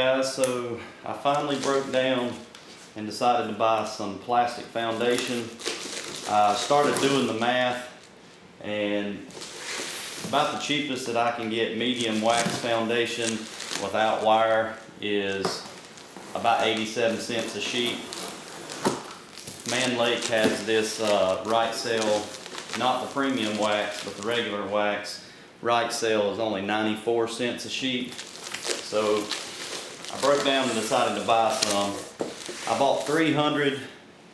guys, so I finally broke down and decided to buy some plastic foundation. I started doing the math, and about the cheapest that I can get medium wax foundation without wire is about 87 cents a sheet. Man Lake has this Rite-Cell, not the premium wax, but the regular wax. Rite-Cell is only 94 cents a sheet. So I broke down and decided to buy some. I bought 300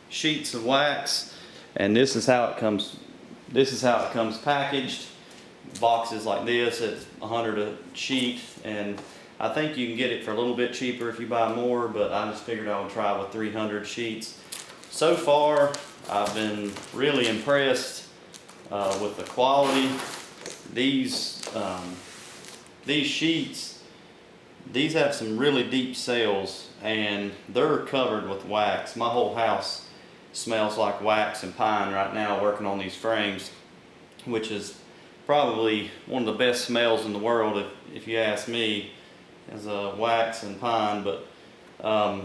sheets of wax, and this is how it comes. This is how it comes packaged. Boxes like this at 100 a sheet, and I think you can get it for a little bit cheaper if you buy more, but I just figured I would try with 300 sheets. So far, I've been really impressed with the quality. These sheets, these have some really deep cells, and they're covered with wax. My whole house smells like wax and pine right now working on these frames, which is probably one of the best smells in the world if you ask me, is wax and pine. But I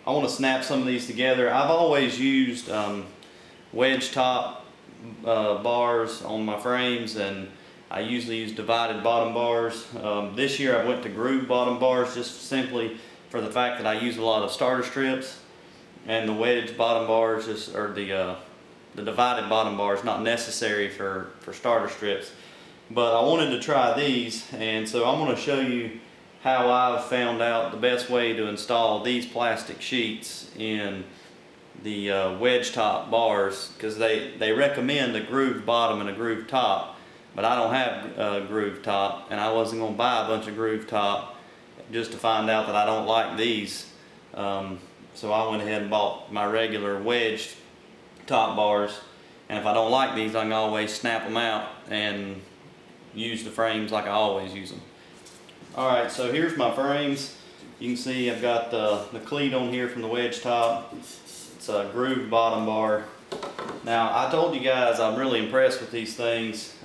want to snap some of these together. I've always used wedge top bars on my frames, and I usually use divided bottom bars. This year I went to groove bottom bars just simply for the fact that I use a lot of starter strips, and the wedge bottom bars or the divided bottom bar is not necessary for starter strips. But I wanted to try these, and so I'm going to show you how I've found out the best way to install these plastic sheets in the wedge top bars, because they recommend a groove bottom and a groove top, but I don't have a groove top, and I wasn't going to buy a bunch of groove top just to find out that I don't like these. So I went ahead and bought my regular wedge top bars, and if I don't like these, I can always snap them out and use the frames like I always use them. Alright, so here's my frames. You can see I've got the cleat on here from the wedge top. It's a grooved bottom bar. Now, I told you guys I'm really impressed with these things.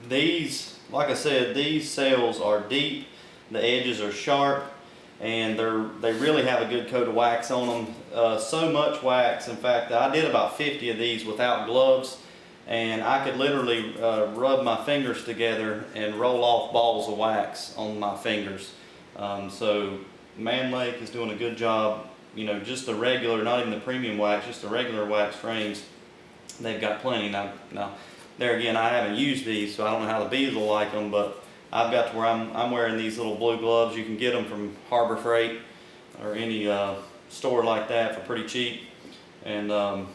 These, like I said, these cells are deep, the edges are sharp, and they really have a good coat of wax on them. So much wax, in fact, I did about 50 of these without gloves, and I could literally rub my fingers together and roll off balls of wax on my fingers. So Man Lake is doing a good job. You know, just the regular, not even the premium wax, just the regular wax frames, they've got plenty. Now there again, I haven't used these, so I don't know how the bees will like them, but I've got to where I'm wearing these little blue gloves. You can get them from Harbor Freight or any store like that for pretty cheap, and I'm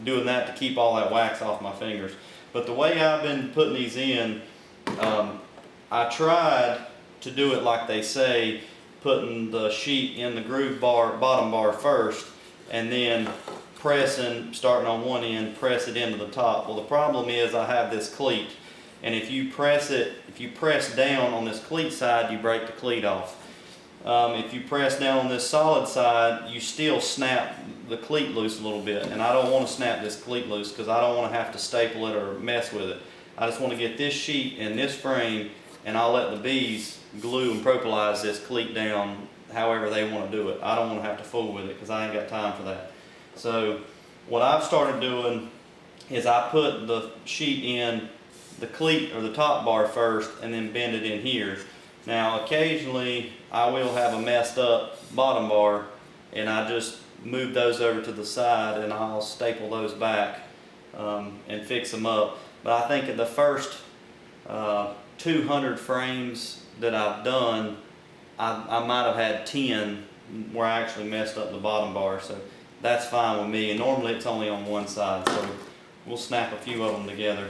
doing that to keep all that wax off my fingers. But the way I've been putting these in, I tried to do it like they say, putting the sheet in the groove bar, bottom bar first, and then pressing, starting on one end, press it into the top. Well, the problem is I have this cleat, and if you press down on this cleat side, you break the cleat off. If you press down on this solid side, you still snap the cleat loose a little bit, and I don't want to snap this cleat loose because I don't want to have to staple it or mess with it. I just want to get this sheet in this frame, and I'll let the bees glue and propolize this cleat down however they want to do it. I don't want to have to fool with it because I ain't got time for that. So what I've started doing is I put the sheet in the cleat or the top bar first and then bend it in here. Now occasionally I will have a messed up bottom bar, and I just move those over to the side and I'll staple those back and fix them up. But I think in the first 200 frames that I've done, I might have had 10 where I actually messed up the bottom bar, so that's fine with me. And normally it's only on one side, so we'll snap a few of them together.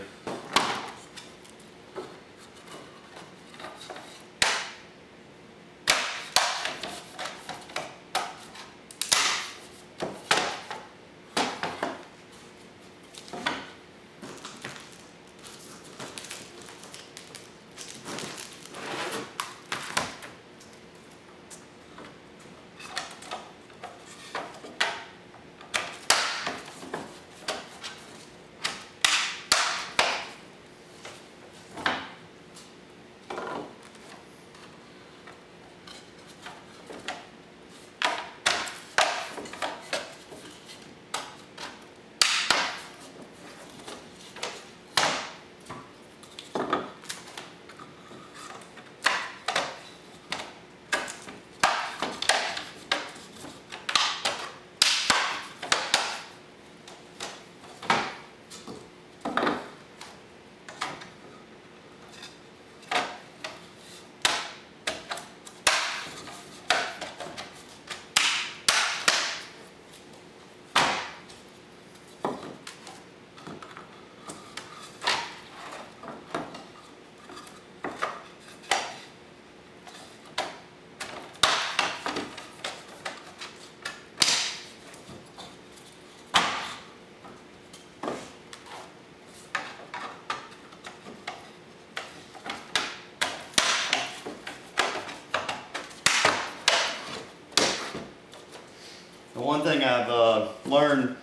I've learned,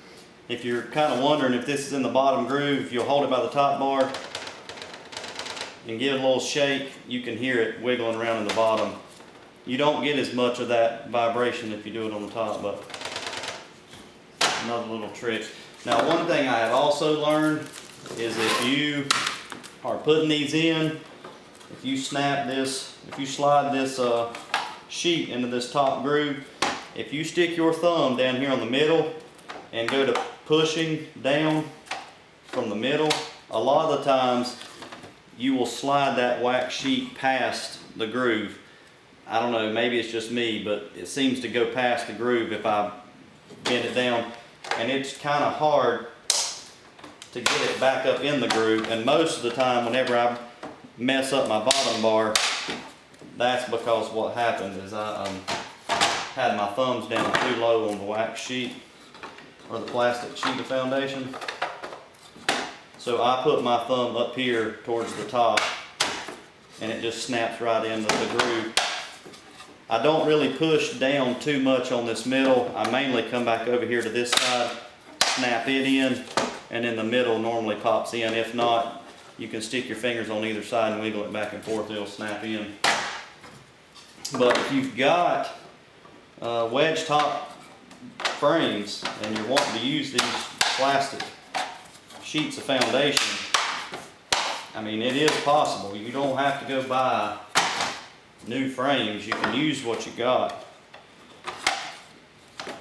if you're kind of wondering if this is in the bottom groove, if you'll hold it by the top bar and give it a little shake, you can hear it wiggling around in the bottom. You don't get as much of that vibration if you do it on the top, but another little trick. Now, one thing I have also learned is if you are putting these in, if you snap this, if you slide this sheet into this top groove, if you stick your thumb down here on the middle and go to pushing down from the middle, a lot of the times you will slide that wax sheet past the groove. I don't know, maybe it's just me, but it seems to go past the groove if I bend it down, and it's kind of hard to get it back up in the groove. And most of the time whenever I mess up my bottom bar, that's because what happened is I had my thumbs down too low on the wax sheet or the plastic sheet of foundation. So I put my thumb up here towards the top and it just snaps right into the groove. I don't really push down too much on this middle. I mainly come back over here to this side, snap it in, and then the middle normally pops in. If not, you can stick your fingers on either side and wiggle it back and forth, it'll snap in. But if you've got wedge top frames and you're wanting to use these plastic sheets of foundation, I mean, it is possible. You don't have to go buy new frames. You can use what you got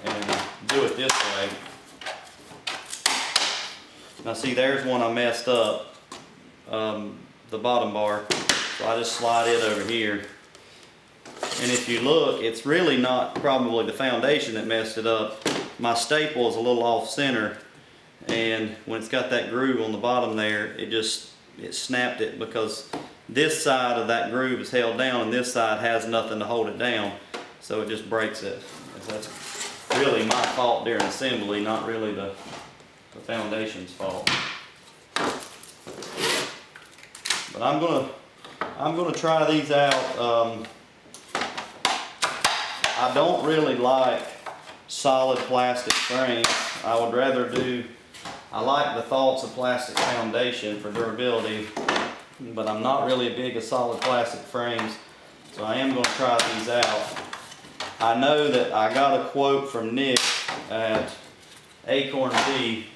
and do it this way. Now see, there's one I messed up, the bottom bar, so I just slide it over here. And if you look, it's really not probably the foundation that messed it up. My staple is a little off center, and when it's got that groove on the bottom there, it snapped it, because this side of that groove is held down and this side has nothing to hold it down, so it just breaks it. That's really my fault during assembly, not really the foundation's fault. But I'm gonna try these out. I don't really like solid plastic frames. I would rather I like the thoughts of plastic foundation for durability, but I'm not really big of solid plastic frames, so I am going to try these out. I know that I got a quote from Nick at Acorn Tea.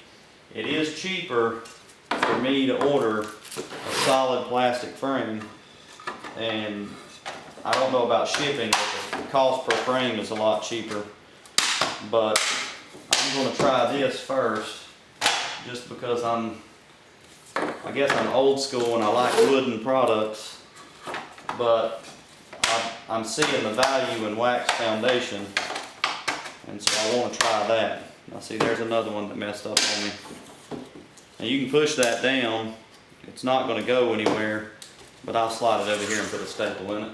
It is cheaper for me to order a solid plastic frame, and I don't know about shipping, but the cost per frame is a lot cheaper. But I'm going to try this first, just because I guess I'm old school and I like wooden products, but I'm seeing the value in wax foundation, and so I want to try that. Now see, there's another one that messed up on me. Now you can push that down. It's not going to go anywhere, but I'll slide it over here and put a staple in it.